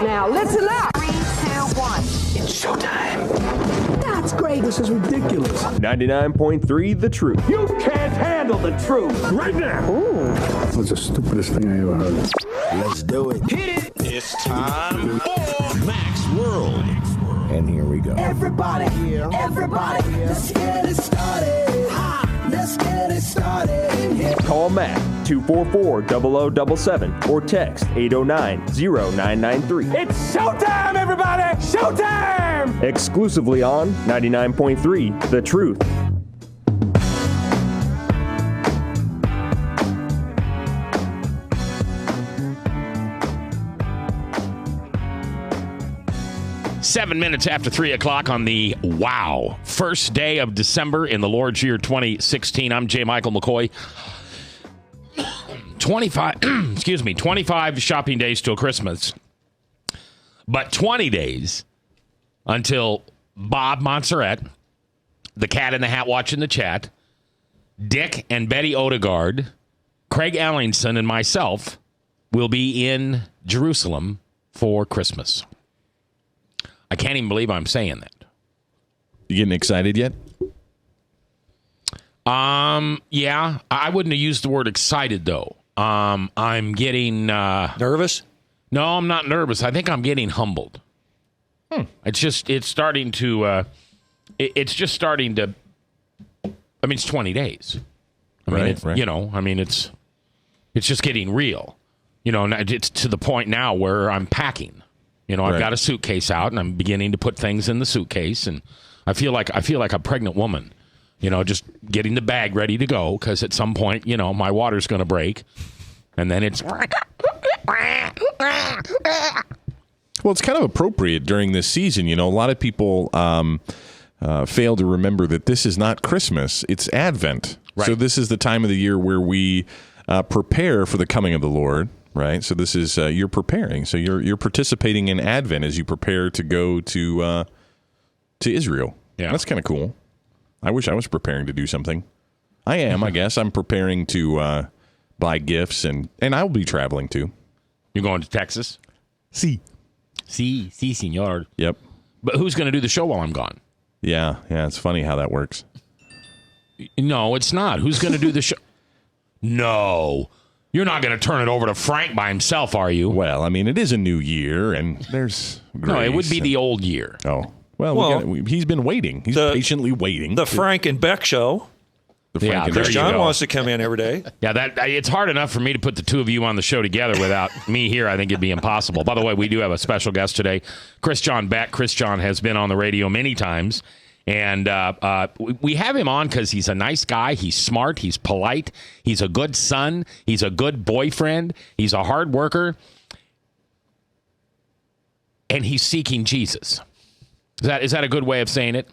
Now, listen up. 3, 2, 1. It's showtime. That's great. This is ridiculous. 99.3 The Truth. You can't handle the truth. Right now. Ooh. That's the stupidest thing I ever heard. Let's do it. Hit it. It's time for Mac's World. And here we go. Everybody, let's get it started. Let's get it started. Call Mac 244-0077 or text 809-0993. It's showtime, everybody! Showtime! Exclusively on 99.3 The Truth. Seven minutes after 3 o'clock on the first day of December in the Lord's year 2016. I'm J. Michael McCoy. 25 shopping days till Christmas, but 20 days until Bob Montserrat, the Cat in the Hat watching the chat, Dick and Betty Odegaard, Craig Ellingson, and myself will be in Jerusalem for Christmas. I can't even believe I'm saying that. You getting excited yet? Yeah, I wouldn't have used the word excited though. I'm getting nervous. No, I'm not nervous. I think I'm getting humbled. It's starting to. It's just starting to. I mean, it's 20 days. Right. You know, I mean, it's just getting real. You know, it's to the point now where I'm packing. You know, I've got a suitcase out, and I'm beginning to put things in the suitcase, and I feel like a pregnant woman. You know, just getting the bag ready to go, because at some point, you know, my water's going to break, and then it's. Well, it's kind of appropriate during this season. You know, a lot of people fail to remember that this is not Christmas; it's Advent. Right. So this is the time of the year where we prepare for the coming of the Lord. Right. So this is you're preparing. So you're participating in Advent as you prepare to go to Israel. Yeah, that's kind of cool. I wish I was preparing to do something. I am. I guess I'm preparing to buy gifts, and I'll be traveling too. You're going to Texas? Si, senor. Yep. But who's going to do the show while I'm gone? Yeah. It's funny how that works. No, it's not. Who's going to do the show? No. You're not going to turn it over to Frank by himself, are you? Well, I mean, it is a new year, and there's grace. No, it would be the old year. Oh. Well, he's been waiting. He's patiently waiting. The Frank and Beck show. Chris John wants to come in every day. Yeah, it's hard enough for me to put the two of you on the show together without me here. I think it'd be impossible. By the way, we do have a special guest today, Chris John Beck. Chris John has been on the radio many times, and we have him on because he's a nice guy. He's smart. He's polite. He's a good son. He's a good boyfriend. He's a hard worker, and he's seeking Jesus. Is that a good way of saying it?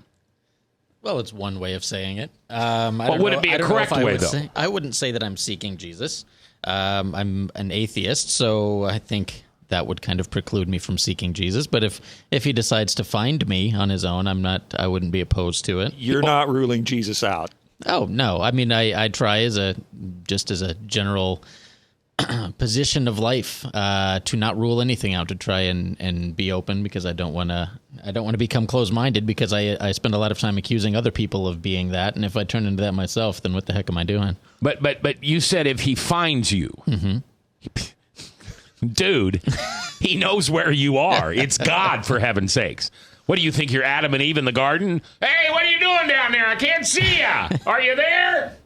Well, it's one way of saying it. Would it be a correct way, though? I wouldn't say that I'm seeking Jesus. I'm an atheist, so I think that would kind of preclude me from seeking Jesus. But if he decides to find me on his own, I wouldn't be opposed to it. You're not ruling Jesus out. Oh, no. I mean, I try as a general position of life to not rule anything out, to try and be open, because I don't want to become closed-minded, because I spend a lot of time accusing other people of being that, and if I turn into that myself, then what the heck am I doing? But you said if he finds you, dude, he knows where you are. It's God, for heaven's sakes. What do you think? You're Adam and Eve in the garden? Hey, what are you doing down there? I can't see ya. Are you there?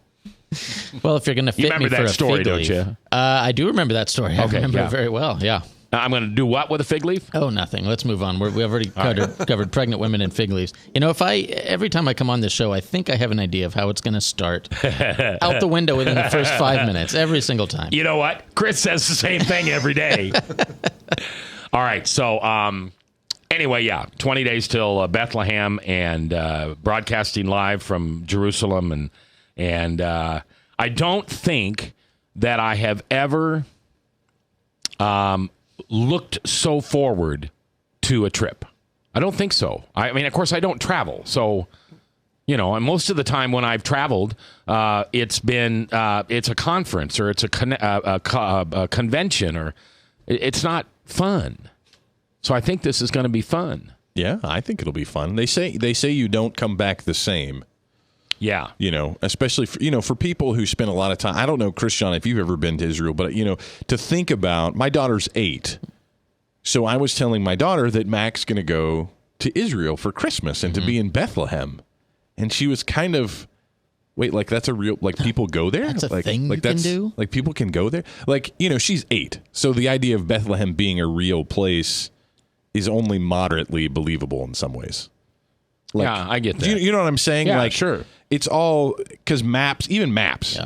Well, if you're going to fit me for a story, fig don't leaf, you? I do remember that story. I remember it very well. Yeah. I'm going to do what with a fig leaf? Oh, nothing. Let's move on. We've already covered pregnant women and fig leaves. You know, every time I come on this show, I think I have an idea of how it's going to start. Out the window within the first 5 minutes, every single time. You know what? Chris says the same thing every day. All right. So, anyway, 20 days till Bethlehem, and broadcasting live from Jerusalem, and I don't think that I have ever looked so forward to a trip. I don't think so. I mean, of course, I don't travel. So, you know, and most of the time when I've traveled, it's a conference or it's a convention or it's not fun. So I think this is going to be fun. Yeah, I think it'll be fun. They say you don't come back the same. Yeah. You know, especially for people who spend a lot of time. I don't know, Christian, if you've ever been to Israel, but, you know, to think about, my daughter's 8. So I was telling my daughter that Mac's going to go to Israel for Christmas and to be in Bethlehem. And she was kind of, wait, like that's a real, like people go there? That's a like, thing like you can do? Like people can go there? Like, you know, she's 8. So the idea of Bethlehem being a real place is only moderately believable in some ways. Like, yeah, I get that. You know what I'm saying? Yeah, like, sure. It's all, because maps, you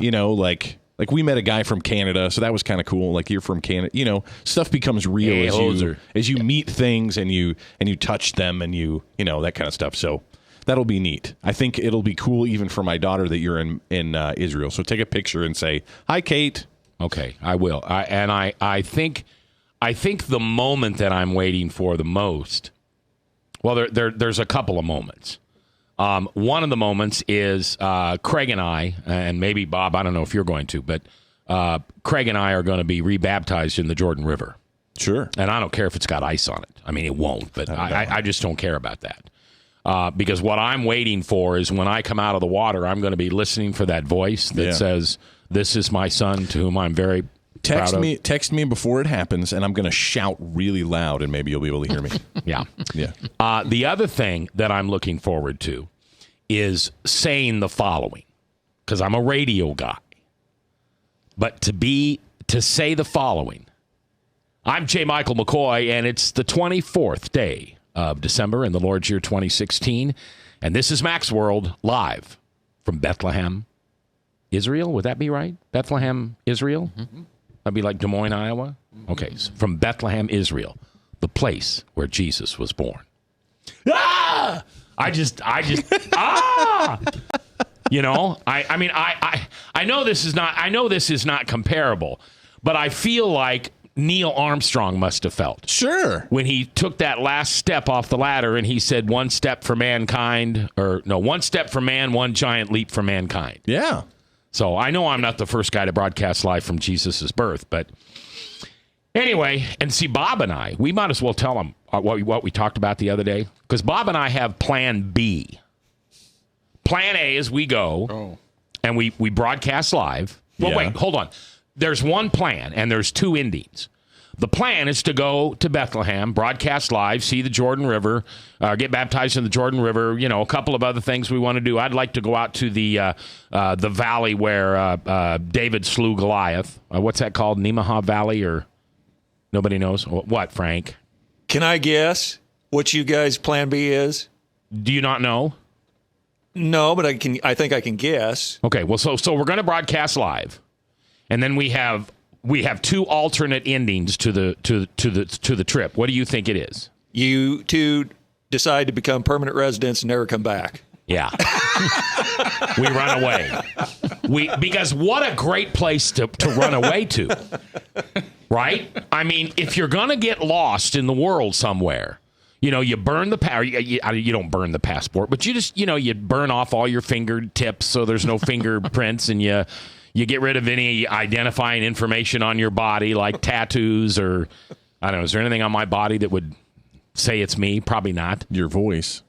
know, like we met a guy from Canada, so that was kind of cool. Like, you're from Canada, you know, stuff becomes real as you meet things and you touch them and you know, that kind of stuff. So that'll be neat. I think it'll be cool even for my daughter that you're in Israel. So take a picture and say, "Hi, Kate." Okay, I will. I think the moment that I'm waiting for the most, well, there's a couple of moments. One of the moments is Craig and I, and maybe Bob, I don't know if you're going to, but Craig and I are going to be rebaptized in the Jordan River. Sure. And I don't care if it's got ice on it. I mean, it won't, but I just don't care about that. Because what I'm waiting for is when I come out of the water, I'm going to be listening for that voice that says, "This is my son to whom I'm very proud of." Text me before it happens, and I'm going to shout really loud, and maybe you'll be able to hear me. Yeah. Yeah. The other thing that I'm looking forward to is saying the following, because I'm a radio guy. But to say the following, I'm J. Michael McCoy, and it's the 24th day of December in the Lord's year 2016, and this is Mac's World live from Bethlehem, Israel. Would that be right? Bethlehem, Israel? Mm-hmm. That'd be like Des Moines, Iowa? Okay, so from Bethlehem, Israel, the place where Jesus was born. Ah! I just you know, I mean, I know this is not comparable, but I feel like Neil Armstrong must have felt. Sure. When he took that last step off the ladder and he said, "One step for mankind," or no, "One step for man, one giant leap for mankind." Yeah. So I know I'm not the first guy to broadcast live from Jesus' birth, but anyway, and see, Bob and I, we might as well tell them what we talked about the other day, because Bob and I have Plan B. Plan A is we go and we broadcast live. Well, wait, hold on. There's one plan and there's 2 endings. The plan is to go to Bethlehem, broadcast live, see the Jordan River, get baptized in the Jordan River, you know, a couple of other things we want to do. I'd like to go out to the valley where David slew Goliath. What's that called? Nemaha Valley, or nobody knows? What, Frank? Can I guess what you guys' plan B is? Do you not know? No, but I think I can guess. Okay, well, so we're going to broadcast live, and then we have 2 alternate endings to the trip. What do you think it is? You two decide to become permanent residents and never come back. Yeah. We run away. Because what a great place to run away to. Right? I mean, if you're going to get lost in the world somewhere, you know, you burn you don't burn the passport, but you just, you know, you burn off all your fingertips so there's no fingerprints, and you get rid of any identifying information on your body, like tattoos, or I don't know, is there anything on my body that would say it's me? Probably not. Your voice.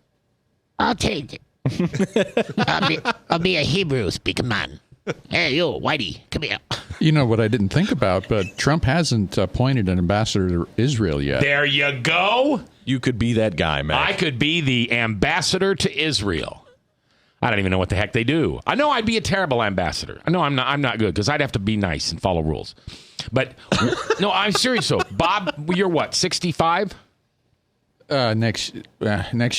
I'll take it. I'll be a Hebrew speaking man. Hey, you, Whitey, come here. You know what I didn't think about, but Trump hasn't appointed an ambassador to Israel yet. There you go. You could be that guy, man. I could be the ambassador to Israel. I don't even know what the heck they do. I know I'd be a terrible ambassador. I know I'm not good, because I'd have to be nice and follow rules. But no, I'm serious. So, Bob, you're what, 65? Next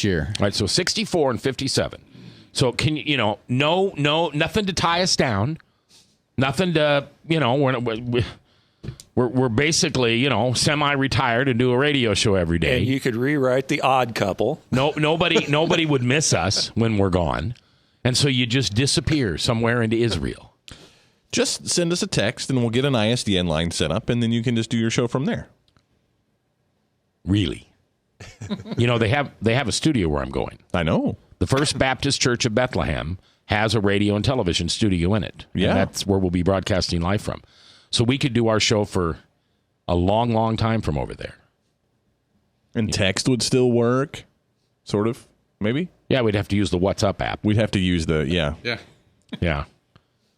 year. All right, so 64 and 57. So can you know, no, nothing to tie us down, nothing to, you know, we're basically, you know, semi-retired and do a radio show every day. And you could rewrite The Odd Couple. Nobody would miss us when we're gone, and so you just disappear somewhere into Israel. Just send us a text, and we'll get an ISDN line set up, and then you can just do your show from there. Really? They have a studio where I'm going. I know. The First Baptist Church of Bethlehem has a radio and television studio in it. Yeah. And that's where we'll be broadcasting live from. So we could do our show for a long, long time from over there. And text would still work, sort of, maybe? Yeah, we'd have to use the WhatsApp app. We'd have to use the, Yeah. Yeah.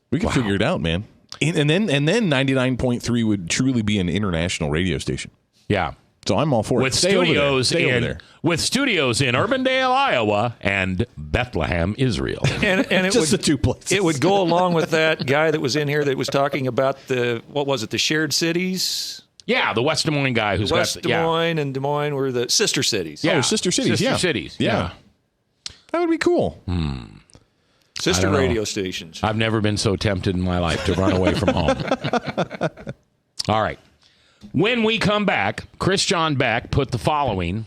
We can figure it out, man. And then 99.3 would truly be an international radio station. Yeah. So I'm all for it. With Stay over there. studios Stay over in there. with studios in Urbandale, Iowa, and Bethlehem, Israel. And it Just would, the two places. It would go along with that guy that was in here that was talking about the shared cities? Yeah, the West Des Moines guy who's West got Des Moines and Des Moines were the sister cities. Yeah. Oh, sister cities. Sister yeah. cities. Yeah. That would be cool. Sister I don't know. radio stations. I've never been so tempted in my life to run away from home. All right. When we come back, Chris John Beck put the following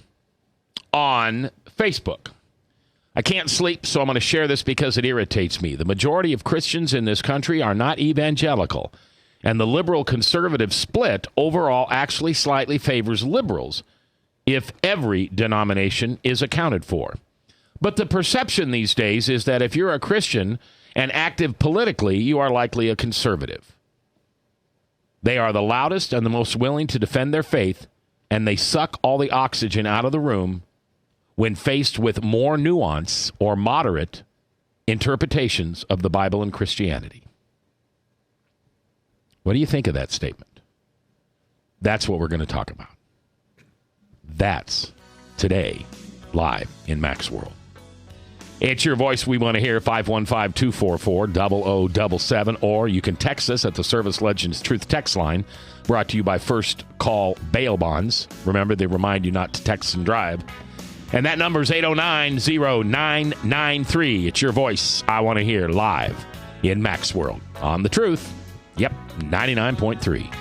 on Facebook. I can't sleep, so I'm going to share this because it irritates me. The majority of Christians in this country are not evangelical, and the liberal-conservative split overall actually slightly favors liberals if every denomination is accounted for. But the perception these days is that if you're a Christian and active politically, you are likely a conservative. They are the loudest and the most willing to defend their faith, and they suck all the oxygen out of the room when faced with more nuance or moderate interpretations of the Bible and Christianity. What do you think of that statement? That's what we're going to talk about. That's today, live in Mac's World. It's your voice we want to hear, 515-244-0077, or you can text us at the Service Legends Truth text line, brought to you by First Call Bail Bonds. Remember, they remind you not to text and drive. And that number is 809-0993. It's your voice I want to hear live in Mac's World on The Truth. Yep, 99.3.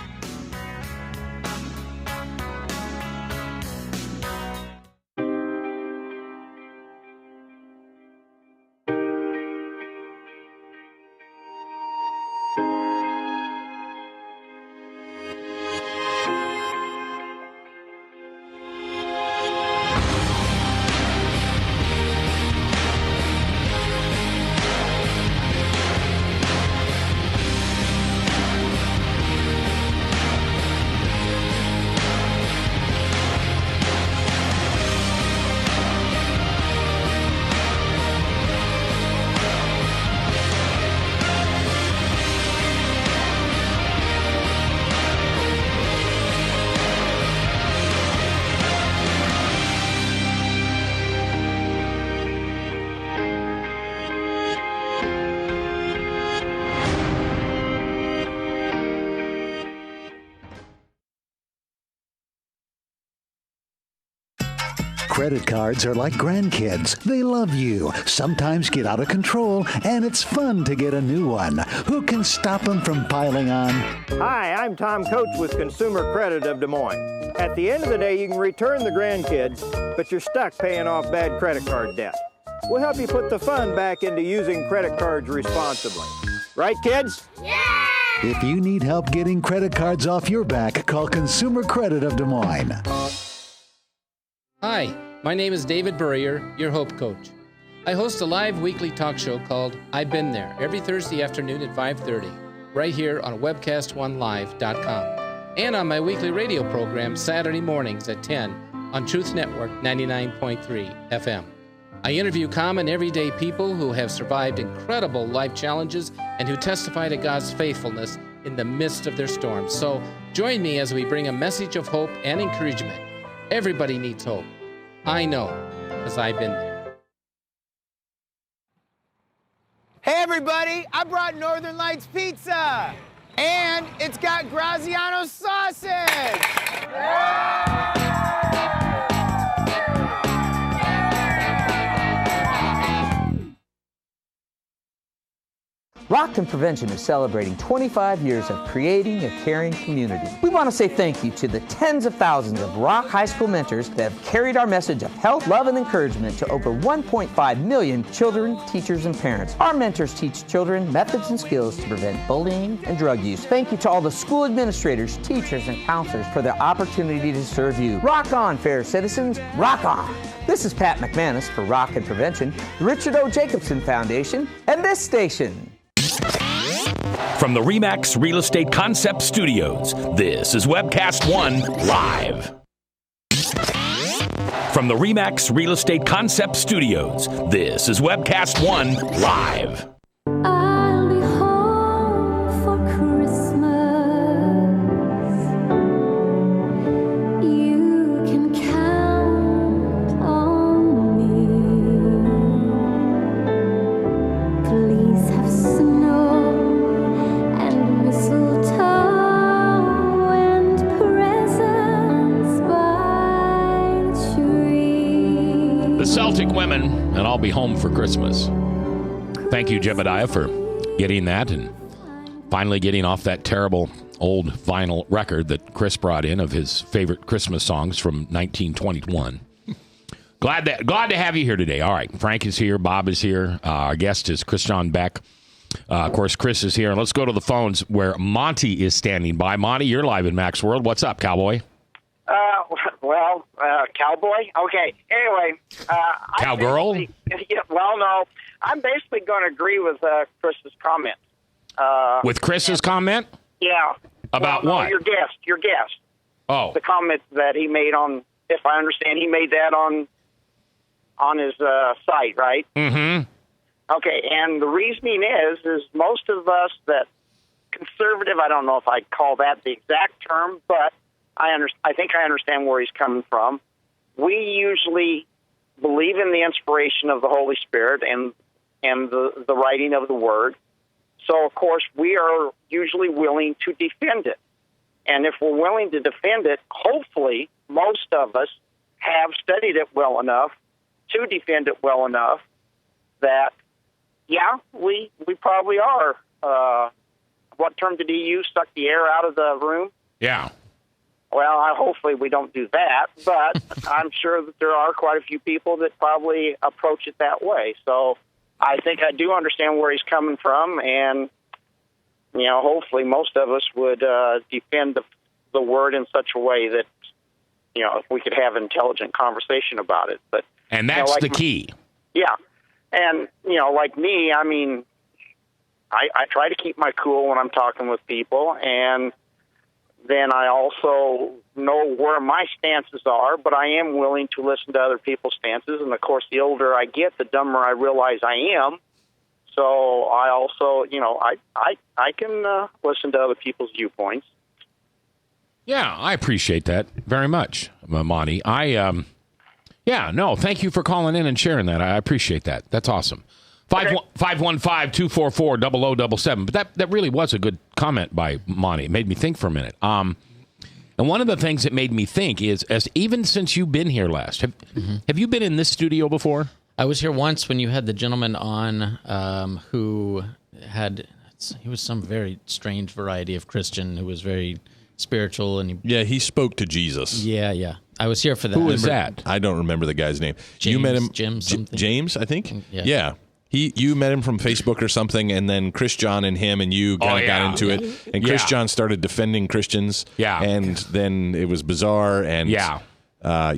Credit cards are like grandkids. They love you, sometimes get out of control, and it's fun to get a new one. Who can stop them from piling on? Hi, I'm Tom Coates with Consumer Credit of Des Moines. At the end of the day, you can return the grandkids, but you're stuck paying off bad credit card debt. We'll help you put the fun back into using credit cards responsibly. Right, kids? Yeah! If you need help getting credit cards off your back, call Consumer Credit of Des Moines. Hi, my name is David Burrier, your Hope Coach. I host a live weekly talk show called I've Been There every Thursday afternoon at 5:30, right here on webcast1live.com, and on my weekly radio program Saturday mornings at 10 on Truth Network 99.3 FM. I interview common everyday people who have survived incredible life challenges and who testify to God's faithfulness in the midst of their storms. So join me as we bring a message of hope and encouragement. Everybody needs hope. I know, because I've been there. Hey everybody, I brought Northern Lights Pizza! And it's got Graziano sausage! Rockton Prevention is celebrating 25 years of creating a caring community. We want to say thank you to the tens of thousands of Rock High School mentors that have carried our message of health, love, and encouragement to over 1.5 million children, teachers, and parents. Our mentors teach children methods and skills to prevent bullying and drug use. Thank you to all the school administrators, teachers, and counselors for their opportunity to serve you. Rock on, fair citizens. Rock on. This is Pat McManus for Rockton Prevention, the Richard O. Jacobson Foundation, and this station. From the RE/MAX Real Estate Concept Studios, this is Webcast One Live. From the RE/MAX Real Estate Concept Studios, this is Webcast One Live. I'll be home for Christmas. You can count on me. Please have snow and mistletoe and presents by the tree. The Celtic Women, and I'll be home for Christmas. Thank you, Jebediah, for getting that and finally getting off that terrible old vinyl record that Chris brought in of his favorite Christmas songs from 1921. Glad to have you here today. All right, Frank is here, Bob is here, our guest is Chris John Beck. Of course, Chris is here. And let's go to the phones where Monty is standing by. Monty, you're live in Max World. What's up, cowboy? Cowboy? Okay. Anyway. Cowgirl? Yeah, well, no. I'm basically going to agree with Chris's comment. With Chris's comment? Yeah. About well, no, what? Your guest. Oh. The comment that he made on, if I understand, he made that on his site, right? Mm-hmm. Okay, and the reasoning is most of us that conservative, I don't know if I'd call that the exact term, but I think I understand where he's coming from. We usually believe in the inspiration of the Holy Spirit and the writing of the Word. So, of course, we are usually willing to defend it. And if we're willing to defend it, hopefully most of us have studied it well enough to defend it well enough that, yeah, we probably are. What term did he use? Suck the air out of the room? Yeah. Well, hopefully we don't do that, but I'm sure that there are quite a few people that probably approach it that way. So I think I do understand where he's coming from, and, hopefully most of us would defend the Word in such a way that, if we could have an intelligent conversation about it. And that's the key. Yeah. And, like me, I mean, I try to keep my cool when I'm talking with people, and then I also know where my stances are, but I am willing to listen to other people's stances. And, of course, the older I get, the dumber I realize I am. So I also, I can listen to other people's viewpoints. Yeah, I appreciate that very much, Monty. Thank you for calling in and sharing that. I appreciate that. That's awesome. 515-244-0077. But that really was a good comment by Monty. It made me think for a minute. And one of the things that made me think is, even since you've been here last, have you been in this studio before? I was here once when you had the gentleman on who he was some very strange variety of Christian who was very spiritual. And he spoke to Jesus. Yeah. I was here for that. Who was that? I don't remember the guy's name. James, you met him, Jim something. James, I think? Yeah. You met him from Facebook or something, and then Chris John and him and you got into it. And Chris John started defending Christians. Yeah. And then it was bizarre. And Yeah, I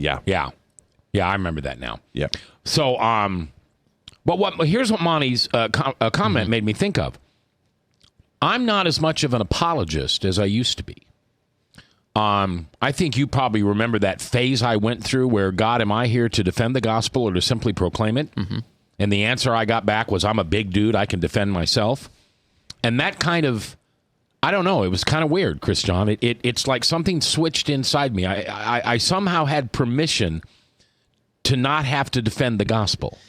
remember that now. Yeah. So, but here's what Monty's comment made me think of. I'm not as much of an apologist as I used to be. I think you probably remember that phase I went through where, God, am I here to defend the gospel or to simply proclaim it? Mm-hmm. And the answer I got back was, I'm a big dude. I can defend myself. And that kind of, I don't know, it was kind of weird, Chris John. It's like something switched inside me. I somehow had permission to not have to defend the gospel.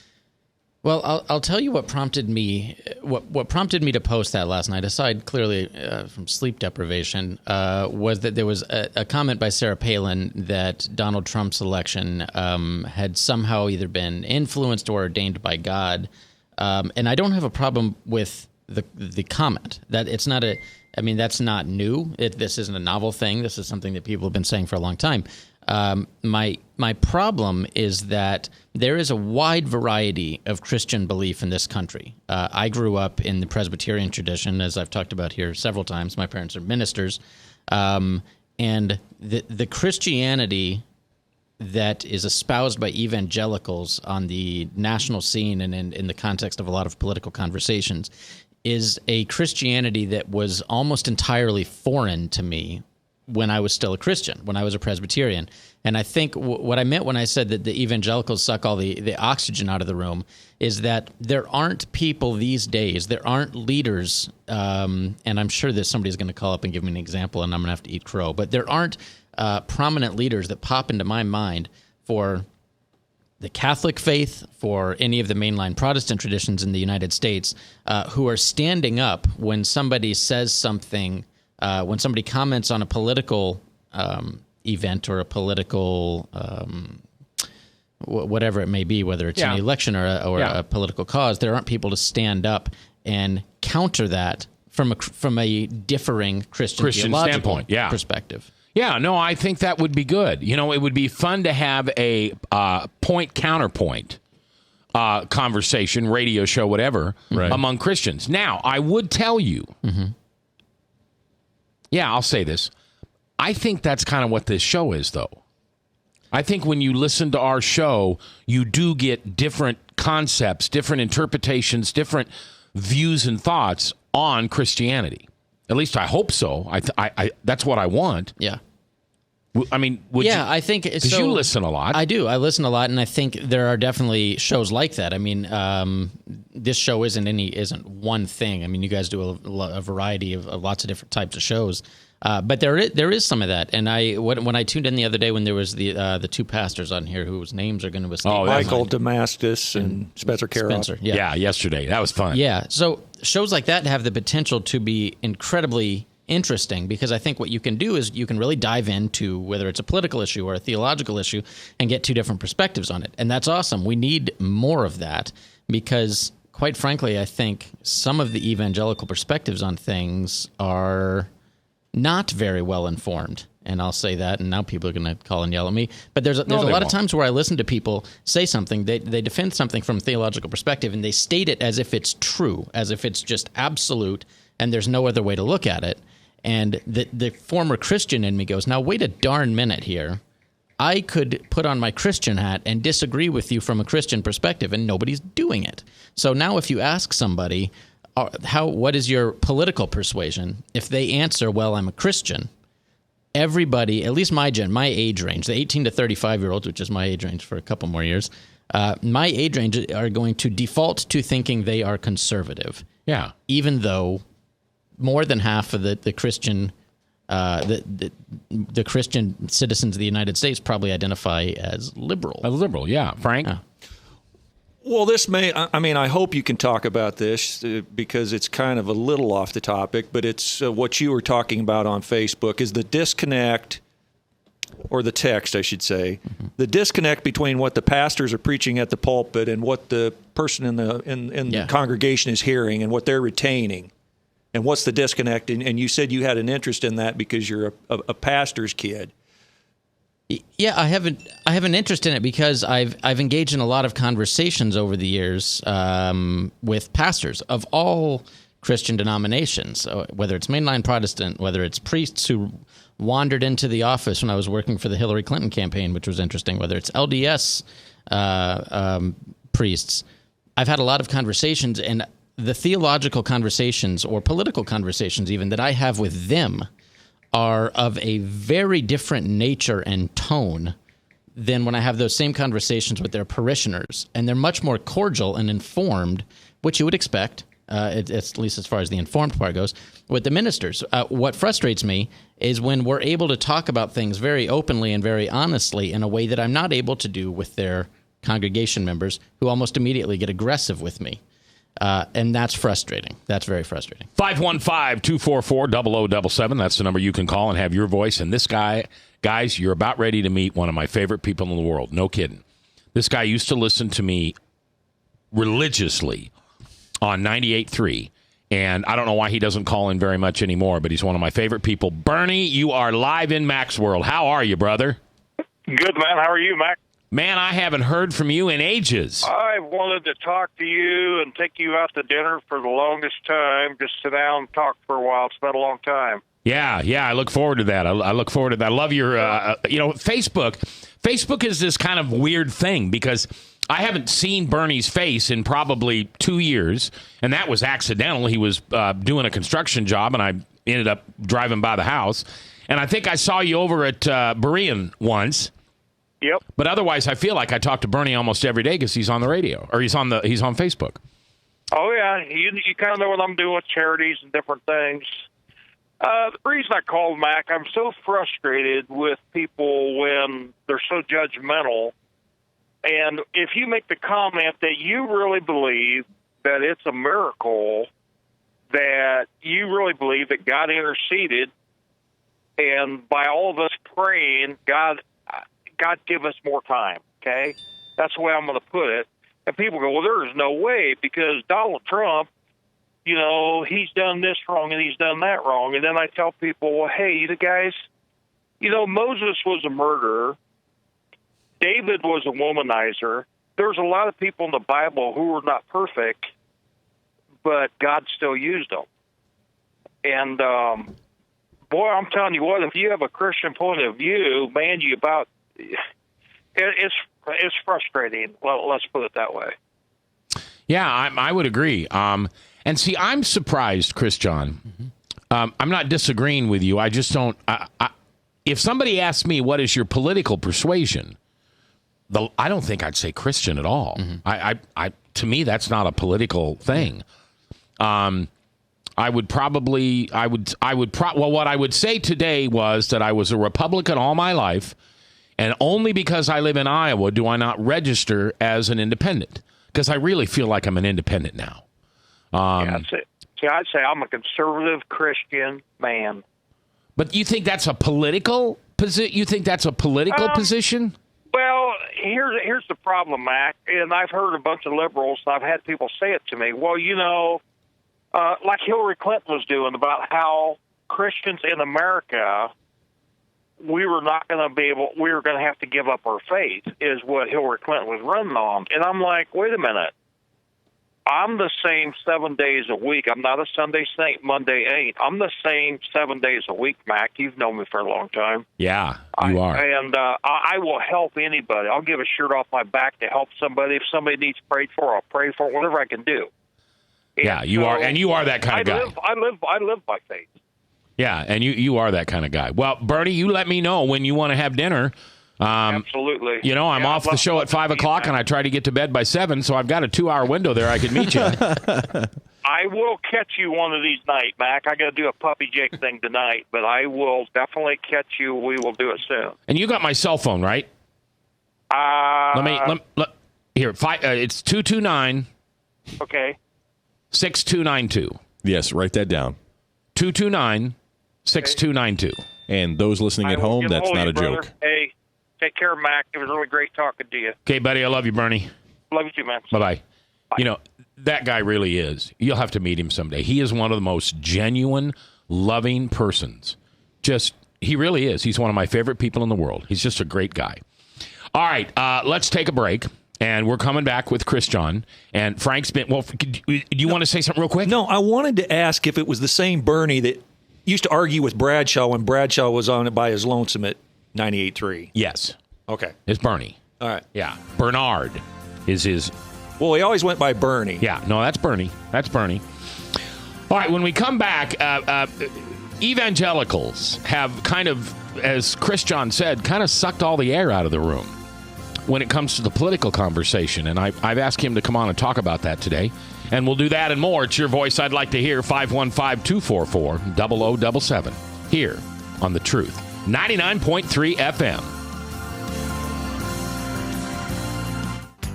Well, I'll tell you what prompted me. What prompted me to post that last night, aside clearly from sleep deprivation, was that there was a comment by Sarah Palin that Donald Trump's election had somehow either been influenced or ordained by God. And I don't have a problem with the comment. That it's not a. I mean, that's not new. This isn't a novel thing. This is something that people have been saying for a long time. My problem is that there is a wide variety of Christian belief in this country. I grew up in the Presbyterian tradition, as I've talked about here several times. My parents are ministers, and the Christianity that is espoused by evangelicals on the national scene and in the context of a lot of political conversations is a Christianity that was almost entirely foreign to me when I was still a Christian, when I was a Presbyterian. And I think what I meant when I said that the evangelicals suck all the oxygen out of the room is that there aren't people these days, there aren't leaders, and I'm sure that somebody's going to call up and give me an example and I'm going to have to eat crow, but there aren't prominent leaders that pop into my mind for the Catholic faith, for any of the mainline Protestant traditions in the United States, who are standing up when somebody says something, when somebody comments on a political event or a political whatever it may be, whether it's an election or a political cause. There aren't people to stand up and counter that from a differing Christian theological standpoint, perspective. Yeah, no, I think that would be good. You know, it would be fun to have a point-counterpoint conversation, radio show, whatever, among Christians. Now, I would tell you, I'll say this. I think that's kind of what this show is, though. I think when you listen to our show, you do get different concepts, different interpretations, different views and thoughts on Christianity. At least I hope so. I that's what I want. Yeah. I mean, I think so. Because you listen a lot. I do. I listen a lot, and I think there are definitely shows like that. I mean, this show isn't one thing. I mean, you guys do a variety of lots of different types of shows, but there is some of that. And when I tuned in the other day when there was the two pastors on here whose names are going to escape. Michael Damascus and Spencer Carroll. Spencer, yeah, yesterday that was fun. Yeah, so shows like that have the potential to be incredibly interesting, because I think what you can do is you can really dive into whether it's a political issue or a theological issue and get two different perspectives on it. And that's awesome. We need more of that because, quite frankly, I think some of the evangelical perspectives on things are not very well informed. And I'll say that, and now people are going to call and yell at me. But there's a lot of times where I listen to people say something, they defend something from a theological perspective, and they state it as if it's true, as if it's just absolute, and there's no other way to look at it. And the former Christian in me goes, now wait a darn minute here. I could put on my Christian hat and disagree with you from a Christian perspective, and nobody's doing it. So now if you ask somebody, what is your political persuasion? If they answer, well, I'm a Christian, everybody, at least my age range, the 18 to 35-year-olds, which is my age range for a couple more years, my age range are going to default to thinking they are conservative. Yeah. Even though more than half of the Christian the Christian citizens of the United States probably identify as liberal. A liberal, yeah. Frank? Well, this I hope you can talk about this because it's kind of a little off the topic, but it's what you were talking about on Facebook is the disconnect, or the text, I should say, the disconnect between what the pastors are preaching at the pulpit and what the person in the congregation is hearing and what they're retaining. And what's the disconnect? And you said you had an interest in that because you're a pastor's kid. Yeah, I have an interest in it because I've engaged in a lot of conversations over the years with pastors of all Christian denominations, whether it's mainline Protestant, whether it's priests who wandered into the office when I was working for the Hillary Clinton campaign, which was interesting, whether it's LDS priests. I've had a lot of conversations, and the theological conversations or political conversations even that I have with them are of a very different nature and tone than when I have those same conversations with their parishioners. And they're much more cordial and informed, which you would expect, at least as far as the informed part goes, with the ministers. What frustrates me is when we're able to talk about things very openly and very honestly in a way that I'm not able to do with their congregation members, who almost immediately get aggressive with me. And that's frustrating. That's very frustrating. 515-244-0077. That's the number you can call and have your voice. And this guy, guys, you're about ready to meet one of my favorite people in the world. No kidding. This guy used to listen to me religiously on 98.3. And I don't know why he doesn't call in very much anymore, but he's one of my favorite people. Bernie, you are live in Mac's World. How are you, brother? Good, man. How are you, Mac? Man, I haven't heard from you in ages. I wanted to talk to you and take you out to dinner for the longest time. Just sit down and talk for a while. It's been a long time. Yeah, I look forward to that. I look forward to that. I love your, Facebook. Facebook is this kind of weird thing because I haven't seen Bernie's face in probably 2 years, and that was accidental. He was doing a construction job, and I ended up driving by the house. And I think I saw you over at Berean once. Yep. But otherwise, I feel like I talk to Bernie almost every day because he's on the radio, or he's on Facebook. Oh, yeah. You kind of know what I'm doing with charities and different things. The reason I called, Mac, I'm so frustrated with people when they're so judgmental. And if you make the comment that you really believe that it's a miracle, that you really believe that God interceded, and by all of us praying, God give us more time, okay? That's the way I'm going to put it. And people go, well, there is no way because Donald Trump, he's done this wrong and he's done that wrong. And then I tell people, well, hey, the guys, Moses was a murderer. David was a womanizer. There's a lot of people in the Bible who were not perfect, but God still used them. And, boy, I'm telling you what, if you have a Christian point of view, man, it's frustrating. Well, let's put it that way. Yeah, I would agree. And see, I'm surprised, Chris John. I'm not disagreeing with you. I just don't. If somebody asks me what is your political persuasion, I don't think I'd say Christian at all. To me, that's not a political thing. What I would say today was that I was a Republican all my life, and only because I live in Iowa do I not register as an independent, because I really feel like I'm an independent now. I'd say I'm a conservative Christian man. But you think that's a political position? You think that's a political position? Well, here's the problem, Mac, and I've heard a bunch of liberals, and I've had people say it to me. Well, like Hillary Clinton was doing about how Christians in America, we were going to have to give up our faith, is what Hillary Clinton was running on. And I'm like, wait a minute. I'm the same 7 days a week. I'm not a Sunday saint, Monday ain't. I'm the same 7 days a week, Mac. You've known me for a long time. Yeah, you are. And I will help anybody. I'll give a shirt off my back to help somebody. If somebody needs prayed for, I'll pray for it, whatever I can do. Yeah, you are, and you are that kind of guy. I live by faith. Yeah, and you are that kind of guy. Well, Bernie, you let me know when you want to have dinner. Absolutely. I'm off the show at 5 o'clock, and I try to get to bed by 7, so I've got a 2-hour window there I could meet you. I will catch you one of these nights, Mac. I got to do a puppy Jake thing tonight, but I will definitely catch you. We will do it soon. And you got my cell phone, right? Here. It's 229. Okay. 6292. Yes, write that down. 229-6292. And those listening at home, that's not a joke. Hey, take care, Mac. It was really great talking to you. Okay, buddy. I love you, Bernie. Love you too, man. Bye-bye. That guy really is. You'll have to meet him someday. He is one of the most genuine, loving persons. He really is. He's one of my favorite people in the world. He's just a great guy. All right, let's take a break. And we're coming back with Chris John. And Frank's been... Well, do you want to say something real quick? No, I wanted to ask if it was the same Bernie that used to argue with Bradshaw when Bradshaw was on it by his lonesome at 98.3. Yes. Okay. It's Bernie. All right. Yeah. Bernard is his... Well, he always went by Bernie. Yeah. No, that's Bernie. That's Bernie. All right. When we come back, evangelicals have kind of, as Chris John said, kind of sucked all the air out of the room when it comes to the political conversation. And I've asked him to come on and talk about that today. And we'll do that and more. It's your voice I'd like to hear, 515-244-0077, here on The Truth, 99.3 FM.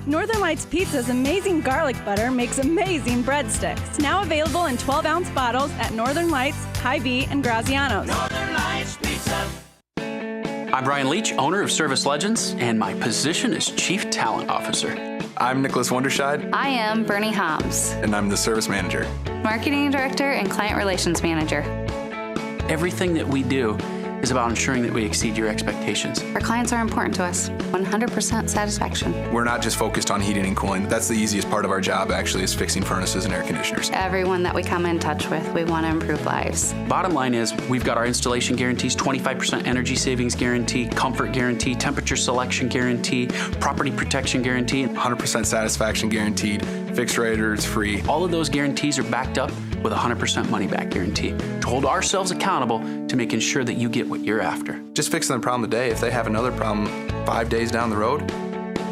Northern Lights Pizza's amazing garlic butter makes amazing breadsticks. Now available in 12-ounce bottles at Northern Lights, Hy-Vee, and Graziano's. Northern Lights Pizza. I'm Brian Leach, owner of Service Legends, and my position is Chief Talent Officer. I'm Nicholas Wonderscheid. I am Bernie Hobbs, And I'm the service manager. Marketing Director and Client Relations Manager. Everything that we do is about ensuring that we exceed your expectations. Our clients are important to us. 100% satisfaction. We're not just focused on heating and cooling. That's the easiest part of our job, actually, is fixing furnaces and air conditioners. Everyone that we come in touch with, we want to improve lives. Bottom line is, we've got our installation guarantees, 25% energy savings guarantee, comfort guarantee, temperature selection guarantee, property protection guarantee. 100% satisfaction guaranteed. Fixed rate or it's free. All of those guarantees are backed up with a 100% money back guarantee to hold ourselves accountable to making sure that you get what you're after. Just fixing the problem today. If they have another problem 5 days down the road,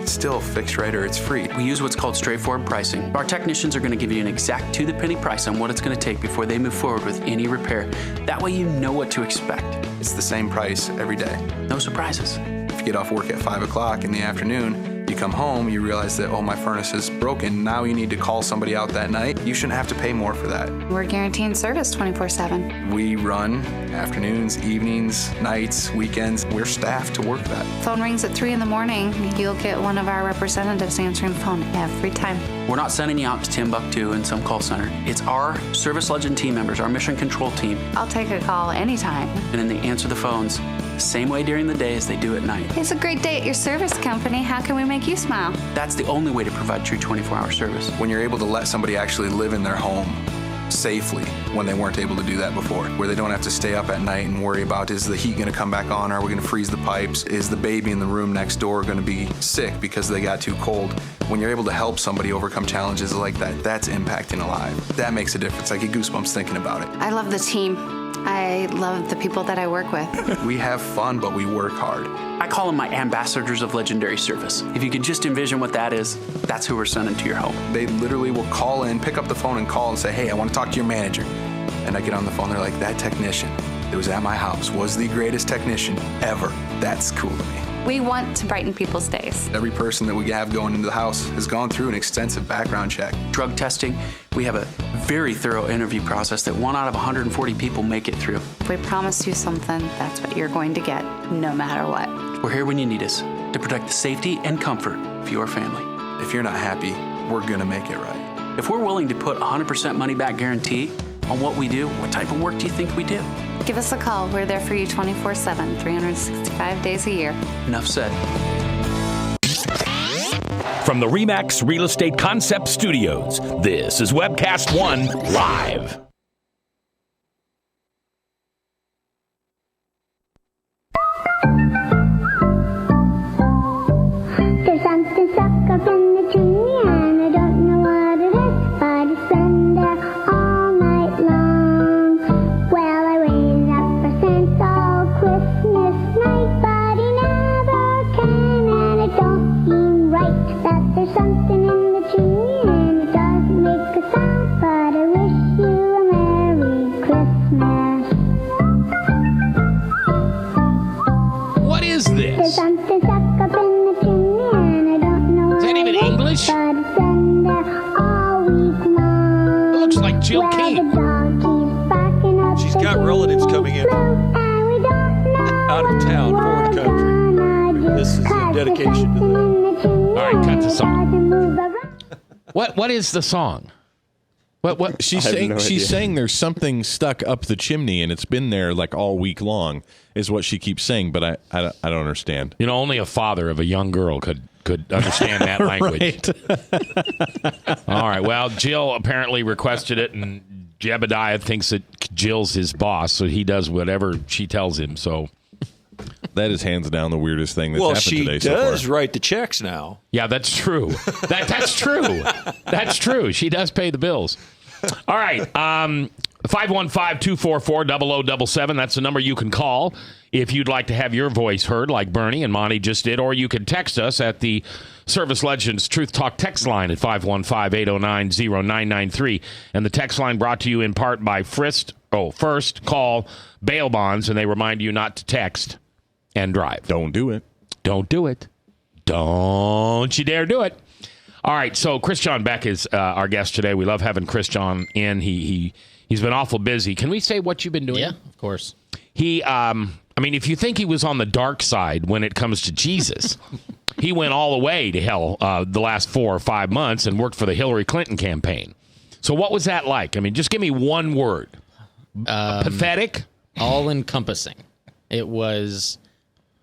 it's still fixed rate or it's free. We use what's called straightforward pricing. Our technicians are going to give you an exact to-the-penny price on what it's going to take before they move forward with any repair. That way you know what to expect. It's the same price every day. No surprises. If you get off work at 5 o'clock in the afternoon, you come home, you realize that, oh, my furnace is broken. Now you need to call somebody out that night. You shouldn't have to pay more for that. We're guaranteeing service 24/7. We run afternoons, evenings, nights, weekends. We're staffed to work that. Phone rings at 3 in the morning. You'll get one of our representatives answering the phone every time. We're not sending you out to Timbuktu in some call center. It's our Service Legend team members, our mission control team. I'll take a call anytime. And then they answer the phones the same way during the day as they do at night. It's a great day at your service company. How can we make you smile? That's the only way to provide true 24-hour service. When you're able to let somebody actually live in their home safely when they weren't able to do that before, where they don't have to stay up at night and worry about, is the heat going to come back on? Are we going to freeze the pipes? Is the baby in the room next door going to be sick because they got too cold? When you're able to help somebody overcome challenges like that, that's impacting a life. That makes a difference. I get goosebumps thinking about it. I love the team. I love the people that I work with. We have fun, but we work hard. I call them my ambassadors of legendary service. If you could just envision what that is, that's who we're sending to your home. They literally will call in, pick up the phone and call and say, hey, I want to talk to your manager. And I get on the phone, they're like, that technician that was at my house was the greatest technician ever. That's cool to me. We want to brighten people's days. Every person that we have going into the house has gone through an extensive background check. Drug testing, we have a very thorough interview process that 1 out of 140 people make it through. If we promise you something, that's what you're going to get, no matter what. We're here when you need us to protect the safety and comfort of your family. If you're not happy, we're going to make it right. If we're willing to put 100% money back guarantee on what we do, what type of work do you think we do? Give us a call. We're there for you 24/7, 365 days a year. Enough said. From the RE/MAX Real Estate Concept Studios, this is Webcast One Live. There's something stuck up in the chimney and I don't know what it is, but it's been there all night long. Well, I waited up for Santa all Christmas night, but he never came, and it don't seem right that there's something in the chimney and it doesn't make a sound, but I wish you a Merry Christmas. What is There's this? something stuck up in the chimney and I don't know Is that even English? but it's been there all week long. It looks like Jill Well, King. the dog keeps barking up She's the got tree relatives with coming in blue, and we don't know out of town, foreign country. This is a dedication to them. All right, cut the song. What is the song? What She's saying there's something stuck up the chimney and it's been there like all week long is what she keeps saying, but I don't understand. You know, only a father of a young girl could understand that language. All right. Well, Jill apparently requested it, and Jebediah thinks that Jill's his boss, so he does whatever she tells him. So that is hands down the weirdest thing that's Well, happened she today so far. does write the checks now. yeah, that's true. That's true. That's true. She does pay the bills. All right. 515-244-0077. That's the number you can call if you'd like to have your voice heard like Bernie and Monty just did, or you can text us at the Service Legends Truth Talk text line at 515-809-0993. And the text line brought to you in part by First Call Bail Bonds, and they remind you not to text and drive. Don't do it. Don't do it. Don't you dare do it. All right, so Chris John Beck is our guest today. We love having Chris John in. He's been awful busy. Can we say what you've been doing? Yeah, of course. He, if you think he was on the dark side when it comes to Jesus, he went all the way to hell the last 4 or 5 months and worked for the Hillary Clinton campaign. So what was that like? I mean, just give me one word. Pathetic? All-encompassing. It was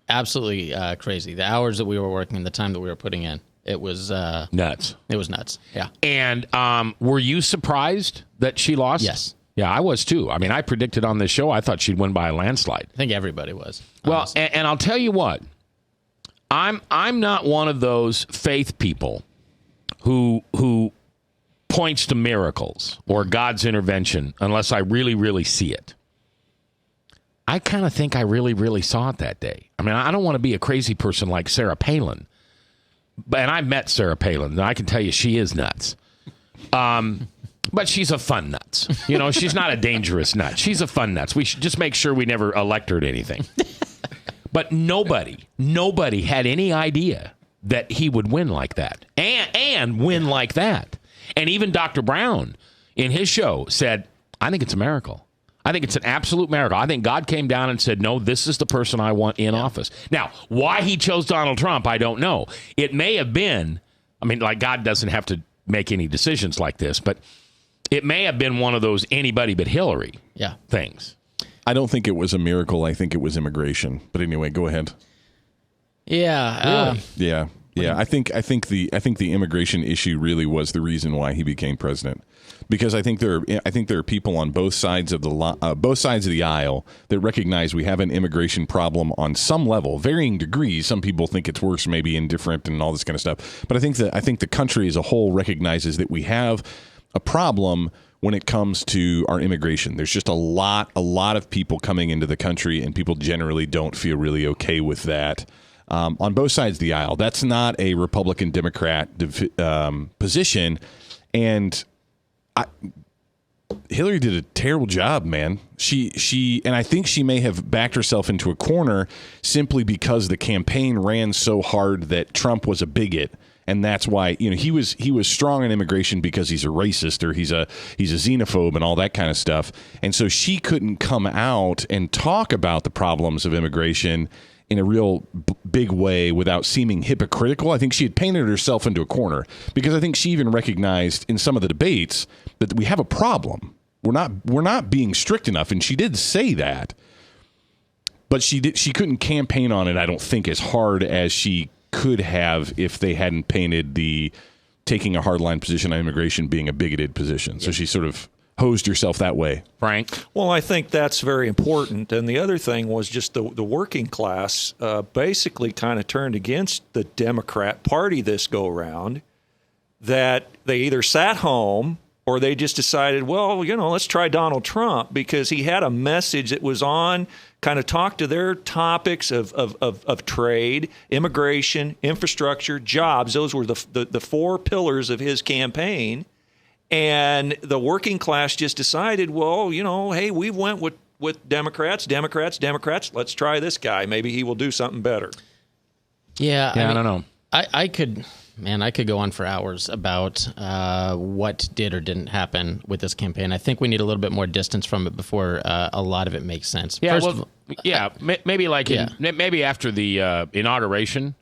absolutely crazy. The hours that we were working and the time that we were putting in. It was nuts. It was nuts. Yeah. And were you surprised that she lost? Yes. Yeah, I was too. I mean, I predicted on this show I thought she'd win by a landslide. I think everybody was. Well, and I'll tell you what. I'm not one of those faith people who points to miracles or God's intervention unless I really, really see it. I kind of think I really, really saw it that day. I mean, I don't want to be a crazy person like Sarah Palin. And I've met Sarah Palin, and I can tell you she is nuts. But she's a fun nuts. You know, she's not a dangerous nut. She's a fun nuts. We should just make sure we never elect her to anything. But nobody had any idea that he would win like that and win like that. And even Dr. Brown in his show said, I think it's a miracle. I think it's an absolute miracle. I think God came down and said, no, this is the person I want in office. Now, why he chose Donald Trump, I don't know. It may have been, I mean, like God doesn't have to make any decisions like this, but it may have been one of those anybody but Hillary things. I don't think it was a miracle. I think it was immigration. But anyway, go ahead. Yeah. Yeah. I think the immigration issue really was the reason why he became president, because I think there are people on both sides of the aisle that recognize we have an immigration problem on some level, varying degrees. Some people think it's worse, maybe indifferent, and all this kind of stuff. But I think the country as a whole recognizes that we have a problem when it comes to our immigration. There's just a lot of people coming into the country, and people generally don't feel really okay with that. On both sides of the aisle. That's not a Republican-Democrat position. And Hillary did a terrible job, man. She and I think she may have backed herself into a corner simply because the campaign ran so hard that Trump was a bigot. And that's why, you know, he was strong on immigration because he's a racist or he's a xenophobe and all that kind of stuff. And so she couldn't come out and talk about the problems of immigration in a real big way without seeming hypocritical. I think she had painted herself into a corner because I think she even recognized in some of the debates that we have a problem. We're not being strict enough, and she did say that. But she couldn't campaign on it, I don't think, as hard as she could have if they hadn't painted the taking a hardline position on immigration being a bigoted position. So she sort of hosed herself that way. Frank? Well, I think that's very important. And the other thing was just the working class basically kind of turned against the Democrat Party this go-round, that they either sat home or they just decided, well, you know, let's try Donald Trump because he had a message that was on, kind of talked to their topics of trade, immigration, infrastructure, jobs. Those were the four pillars of his campaign. And the working class just decided, well, you know, hey, we went with Democrats. Let's try this guy. Maybe he will do something better. Yeah, I don't know. I could go on for hours about what did or didn't happen with this campaign. I think we need a little bit more distance from it before a lot of it makes sense. Yeah, maybe after the inauguration.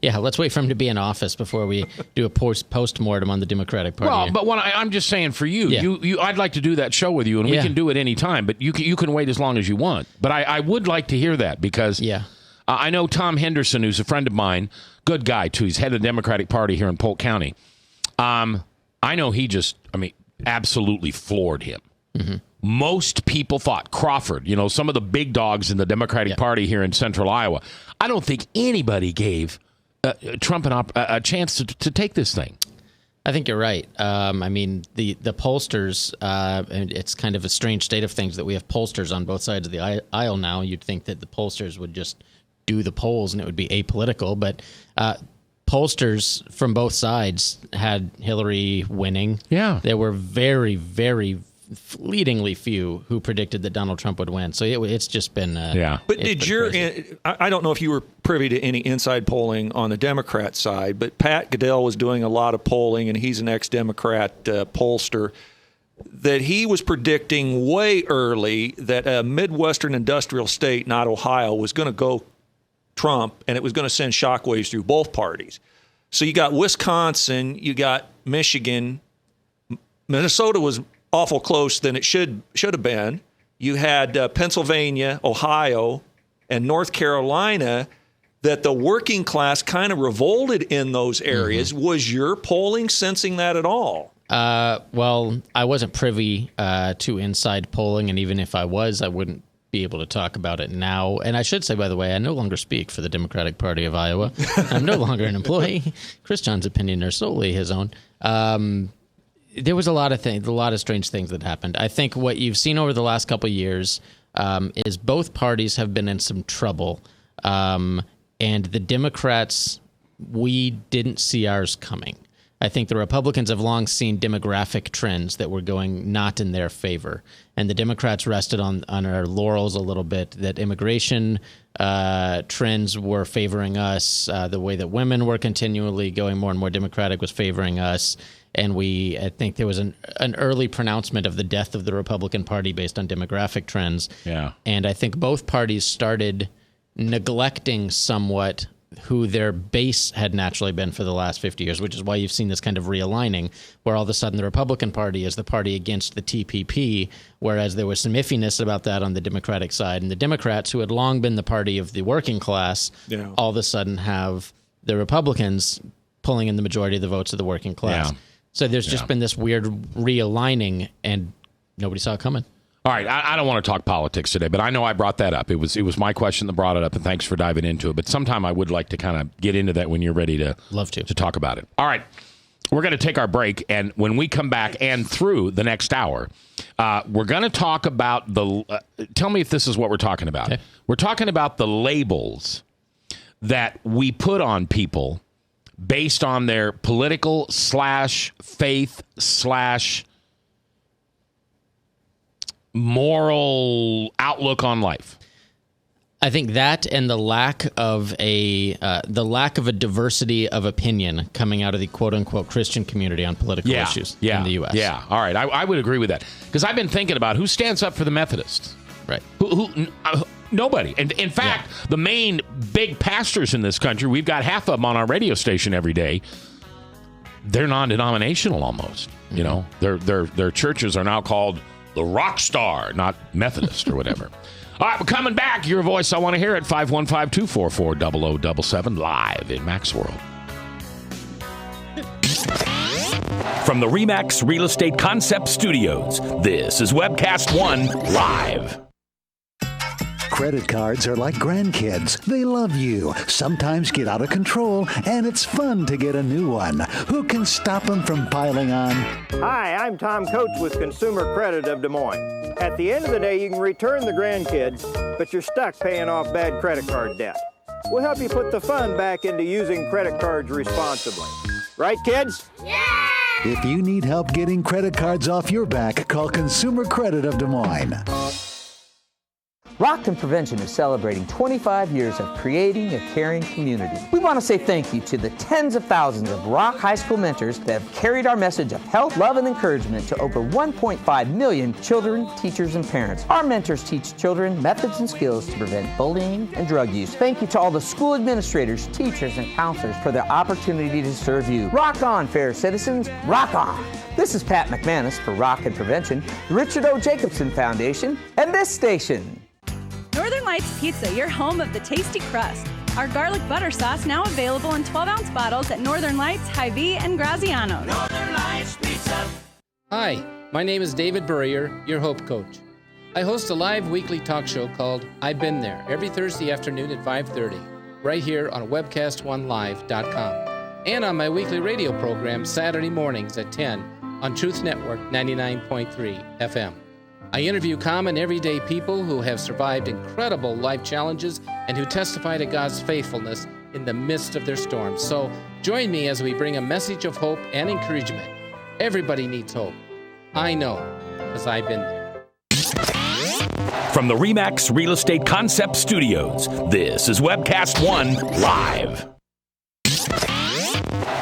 Yeah, let's wait for him to be in office before we do a post-mortem on the Democratic Party. Well, but I'm just saying for you, I'd like to do that show with you, and we can do it any time, but you can wait as long as you want. But I would like to hear that because I know Tom Henderson, who's a friend of mine, good guy, too. He's head of the Democratic Party here in Polk County. I know he absolutely floored him. Mm-hmm. Most people thought Crawford, you know, some of the big dogs in the Democratic Party here in central Iowa, I don't think anybody gave Trump a chance to take this thing. I think you're right. I mean, the pollsters, and it's kind of a strange state of things that we have pollsters on both sides of the aisle now. You'd think that the pollsters would just do the polls and it would be apolitical, but pollsters from both sides had Hillary winning. Yeah. There were very, very fleetingly few who predicted that Donald Trump would win. So it's just been But I don't know if you were privy to any inside polling on the Democrat side, but Pat Goodell was doing a lot of polling, and he's an ex-Democrat pollster, that he was predicting way early that a Midwestern industrial state, not Ohio, was going to go Trump, and it was going to send shockwaves through both parties. So you got Wisconsin, you got Michigan. Minnesota was awful close than it should have been. You had Pennsylvania, Ohio, and North Carolina that the working class kind of revolted in those areas. Mm-hmm. Was your polling sensing that at all? Well, I wasn't privy to inside polling, and even if I was, I wouldn't be able to talk about it now. And I should say, by the way, I no longer speak for the Democratic Party of Iowa. I'm no longer an employee. Chris John's opinion are solely his own. There was a lot of strange things that happened. I think what you've seen over the last couple of years is both parties have been in some trouble. And the Democrats, we didn't see ours coming. I think the Republicans have long seen demographic trends that were going not in their favor. And the Democrats rested on our laurels a little bit, that immigration trends were favoring us. The way that women were continually going more and more Democratic was favoring us. And I think there was an early pronouncement of the death of the Republican Party based on demographic trends. Yeah. And I think both parties started neglecting somewhat who their base had naturally been for the last 50 years, which is why you've seen this kind of realigning, where all of a sudden the Republican Party is the party against the TPP, whereas there was some iffiness about that on the Democratic side. And the Democrats, who had long been the party of the working class, all of a sudden have the Republicans pulling in the majority of the votes of the working class. Yeah. So there's just been this weird realigning, and nobody saw it coming. All right, I don't want to talk politics today, but I know I brought that up. It was my question that brought it up, and thanks for diving into it. But sometime I would like to kind of get into that when you're ready to talk about it. All right, we're going to take our break, and when we come back and through the next hour, we're going to talk about tell me if this is what we're talking about. Okay. We're talking about the labels that we put on people based on their political /faith/ moral outlook on life. I think that and the lack of a diversity of opinion coming out of the quote unquote Christian community on political issues in the U.S. Yeah, all right, I would agree with that, because I've been thinking about who stands up for the Methodists. Right. Nobody. And in fact, the main big pastors in this country, we've got half of them on our radio station every day. They're non-denominational almost. Mm-hmm. You know, their churches are now called the Rock Star, not Methodist or whatever. All right, we're coming back. Your voice, I want to hear it. 515-244-0077 live in Mac's World. From the RE/MAX Real Estate Concept Studios, this is Webcast One Live. Credit cards are like grandkids. They love you, sometimes get out of control, and it's fun to get a new one. Who can stop them from piling on? Hi, I'm Tom Coates with Consumer Credit of Des Moines. At the end of the day, you can return the grandkids, but you're stuck paying off bad credit card debt. We'll help you put the fun back into using credit cards responsibly. Right, kids? Yeah! If you need help getting credit cards off your back, call Consumer Credit of Des Moines. Rockton Prevention is celebrating 25 years of creating a caring community. We want to say thank you to the tens of thousands of Rock High School mentors that have carried our message of health, love, and encouragement to over 1.5 million children, teachers, and parents. Our mentors teach children methods and skills to prevent bullying and drug use. Thank you to all the school administrators, teachers, and counselors for their opportunity to serve you. Rock on, fair citizens, rock on! This is Pat McManus for Rockton Prevention, the Richard O. Jacobson Foundation, and this station. Northern Lights Pizza, your home of the tasty crust. Our garlic butter sauce now available in 12-ounce bottles at Northern Lights, Hy-Vee, and Graziano's. Northern Lights Pizza. Hi, my name is David Burrier, your Hope Coach. I host a live weekly talk show called I've Been There every Thursday afternoon at 5:30, right here on webcast1live.com, and on my weekly radio program Saturday mornings at 10 on Truth Network 99.3 FM. I interview common everyday people who have survived incredible life challenges and who testify to God's faithfulness in the midst of their storms. So join me as we bring a message of hope and encouragement. Everybody needs hope. I know, because I've been there. From the RE/MAX Real Estate Concept Studios, this is Webcast One Live.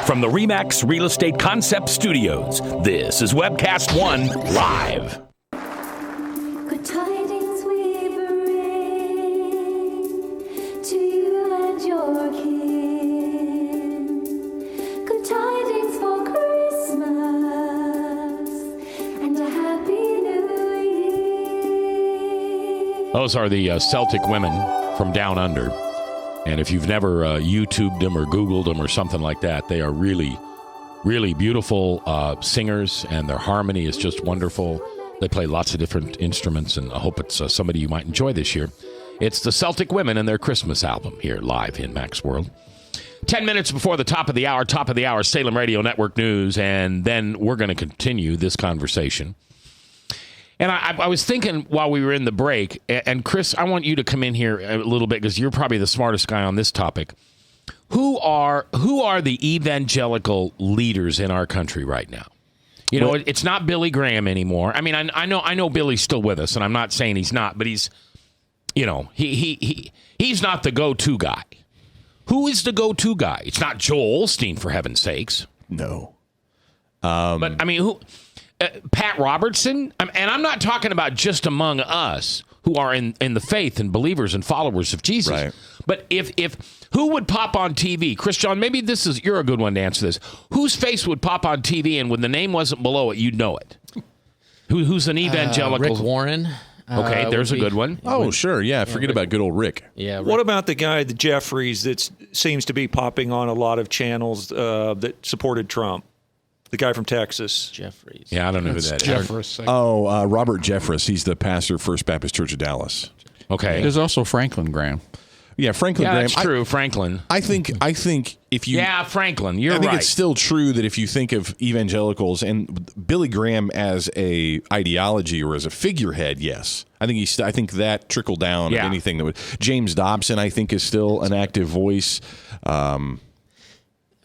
From the RE/MAX Real Estate Concept Studios, this is Webcast One Live. Good tidings we bring to you Those are the Celtic women from Down Under. And if you've never YouTubed them or Googled them or something like that, they are really, really beautiful singers, and their harmony is just wonderful. They play lots of different instruments, and I hope it's somebody you might enjoy this year. It's the Celtic Women and their Christmas album here live in Mac's World. 10 minutes before the top of the hour, Salem Radio Network News, and then we're going to continue this conversation. And I was thinking while we were in the break, and Chris, I want you to come in here a little bit because you're probably the smartest guy on this topic. Who are the evangelical leaders in our country right now? You know, it's not Billy Graham anymore. I mean, I know Billy's still with us, and I'm not saying he's not, but he's, you know, he's not the go-to guy. Who is the go-to guy? It's not Joel Osteen, for heaven's sakes. No. But, I mean, who? Pat Robertson? And I'm not talking about just among us who are in the faith and believers and followers of Jesus. Right. But if who would pop on TV? Chris John, maybe you're a good one to answer this. Whose face would pop on TV, and when the name wasn't below it, you'd know it? Who's an evangelical? Rick Warren. Okay, there's a good one. Oh, sure. Yeah, forget about good old Rick. Yeah. What about the guy, the Jeffries, that seems to be popping on a lot of channels that supported Trump? The guy from Texas. Jeffries. Yeah, I don't know who that is. Robert Jeffress. He's the pastor of First Baptist Church of Dallas. Okay. There's also Franklin Graham. Yeah, Franklin Graham. That's true, Franklin. I think if you... Yeah, Franklin, you're right. I think it's still true that if you think of evangelicals and Billy Graham as a ideology or as a figurehead, yes. I think that trickled down of anything that would... James Dobson, I think, is still an active voice.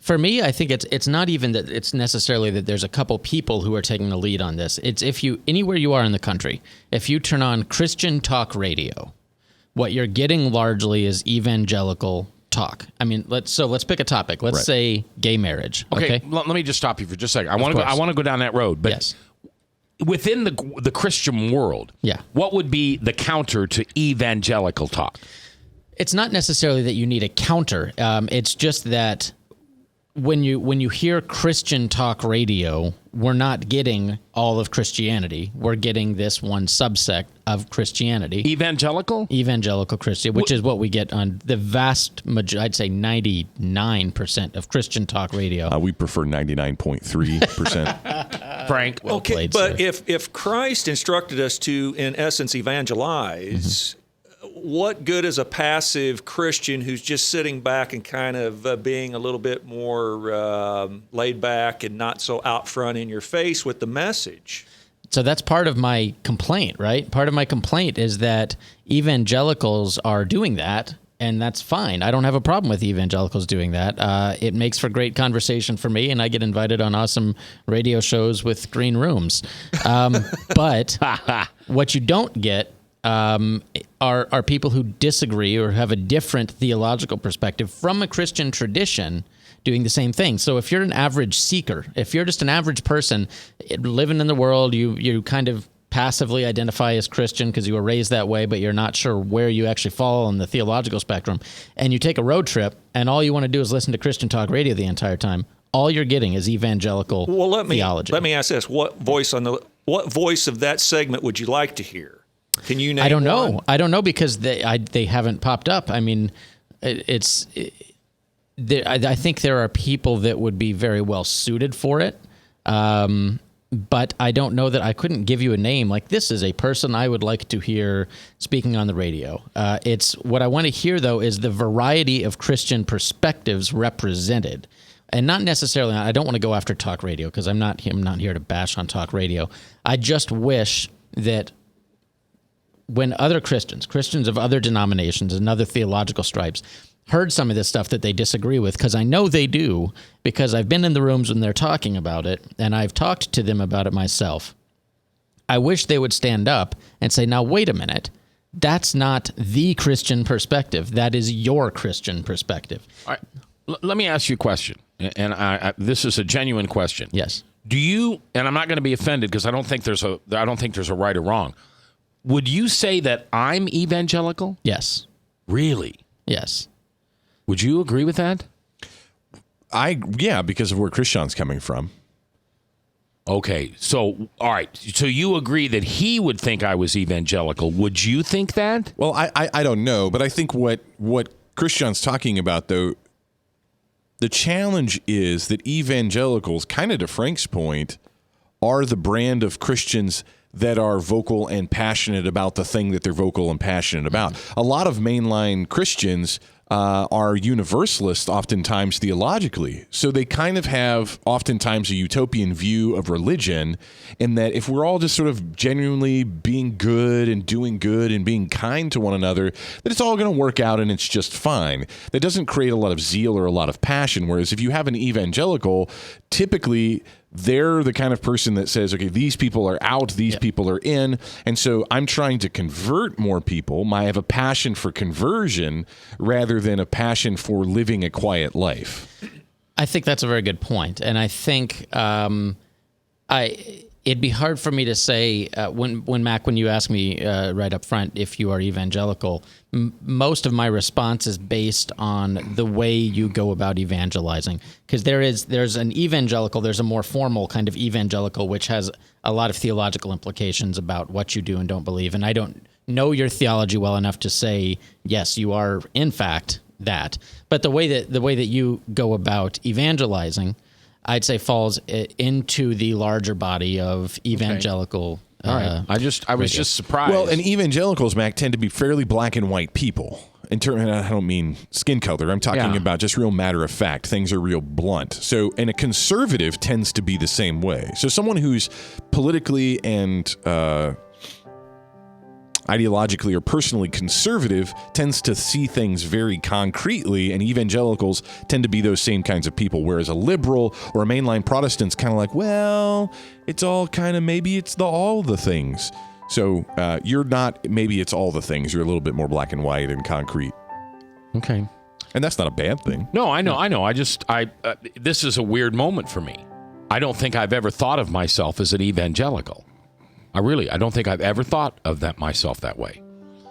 For me, I think it's not even that it's necessarily that there's a couple people who are taking the lead on this. It's anywhere you are in the country, if you turn on Christian talk radio, what you're getting largely is evangelical talk. I mean, let's pick a topic. Let's say gay marriage. Okay. Let me just stop you for just a second. I want to go down that road. But yes. Within the Christian world, what would be the counter to evangelical talk? It's not necessarily that you need a counter. It's just that when you hear Christian talk radio, we're not getting all of Christianity. We're getting this one subsect of Christianity. Evangelical Christian, which is what we get on the vast majority, I'd say 99% of Christian talk radio. We prefer 99.3%. Frank. Well okay, played, but sir. if Christ instructed us to, in essence, evangelize, what good is a passive Christian who's just sitting back and kind of being a little bit more laid back and not so out front in your face with the message? So that's part of my complaint, right? Part of my complaint is that evangelicals are doing that, and that's fine. I don't have a problem with evangelicals doing that. It makes for great conversation for me, and I get invited on awesome radio shows with green rooms. But what you don't get are people who disagree or have a different theological perspective from a Christian tradition doing the same thing. So if you're an average seeker, if you're just an average person living in the world, you kind of passively identify as Christian because you were raised that way, but you're not sure where you actually fall on the theological spectrum, and you take a road trip and all you want to do is listen to Christian talk radio the entire time, all you're getting is evangelical theology. Let me ask this. What voice of that segment would you like to hear? Can you name I don't one? know. I don't know because they haven't popped up. I mean, I think there are people that would be very well suited for it, but I don't know that I couldn't give you a name. Like, this is a person I would like to hear speaking on the radio. It's what I want to hear, though, is the variety of Christian perspectives represented. And not necessarily, I don't want to go after talk radio because I'm not here to bash on talk radio. I just wish that when other Christians of other denominations and other theological stripes heard some of this stuff that they disagree with, because I know they do, because I've been in the rooms when they're talking about it, and I've talked to them about it myself. I wish they would stand up and say, now, wait a minute. That's not the Christian perspective. That is your Christian perspective. All right. Let me ask you a question, and this is a genuine question. Yes. Do you? And I'm not going to be offended because I don't think there's a right or wrong. Would you say that I'm evangelical? Yes. Really? Yes. Would you agree with that? Yeah, because of where Christian's coming from. Okay, so all right, so you agree that he would think I was evangelical. Would you think that? Well, I don't know, but I think what Christian's talking about, though, the challenge is that evangelicals, kind of to Frank's point, are the brand of Christians that are vocal and passionate about the thing that they're vocal and passionate about. A lot of mainline Christians are universalists, oftentimes theologically. So they kind of have oftentimes a utopian view of religion, in that if we're all just sort of genuinely being good and doing good and being kind to one another, that it's all going to work out and it's just fine. That doesn't create a lot of zeal or a lot of passion. Whereas if you have an evangelical, typically they're the kind of person that says, okay, these people are out, these people are in. And so I'm trying to convert more people. I have a passion for conversion rather than a passion for living a quiet life. I think that's a very good point. And I think it'd be hard for me to say, when Mac, when you ask me right up front if you are evangelical, most of my response is based on the way you go about evangelizing. Because there's an evangelical, there's a more formal kind of evangelical, which has a lot of theological implications about what you do and don't believe. And I don't know your theology well enough to say, yes, you are in fact that. But the way that you go about evangelizing, I'd say falls into the larger body of evangelical. All right. I was just surprised. Well, and evangelicals, Mac, tend to be fairly black and white people. I don't mean skin color. I'm talking about just real matter of fact. Things are real blunt. So, and a conservative tends to be the same way. So someone who's politically and ideologically or personally conservative tends to see things very concretely, and evangelicals tend to be those same kinds of people, whereas a liberal or a mainline Protestant's kind of like, well, it's all kind of, maybe it's all the things. So you're not, maybe it's all the things. You're a little bit more black and white and concrete. Okay. And that's not a bad thing. No, I know. This is a weird moment for me. I don't think I've ever thought of myself as an evangelical. I don't think I've ever thought of myself that way.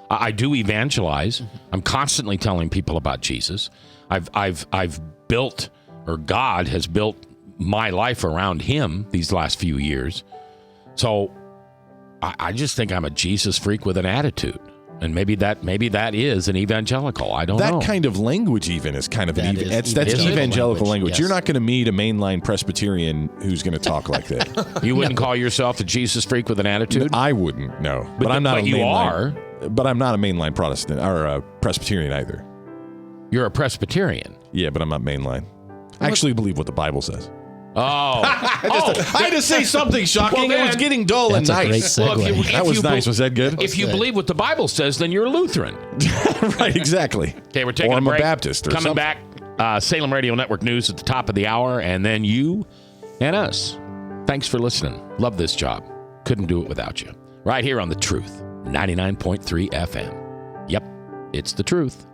I do evangelize. I'm constantly telling people about Jesus. I've built, or God has built my life around him these last few years. So I just think I'm a Jesus freak with an attitude. And maybe that is an evangelical. I don't know. That kind of language even is kind of that's evangelical language. Yes. You're not going to meet a mainline Presbyterian who's going to talk like that. You wouldn't call yourself a Jesus freak with an attitude? I wouldn't, no. But I'm not. But you are. But I'm not a mainline Protestant or a Presbyterian either. You're a Presbyterian? Yeah, but I'm not mainline. I actually believe what the Bible says. Oh. I had to say something shocking. It was getting dull and nice. That was nice. Was that good? If you believe what the Bible says, then you're a Lutheran. Right, exactly. Okay, we're taking a break. I'm a Baptist or Coming something. back, Salem Radio Network News at the top of the hour, and then you and us. Thanks for listening. Love this job. Couldn't do it without you. Right here on The Truth, 99.3 FM. Yep, it's The Truth.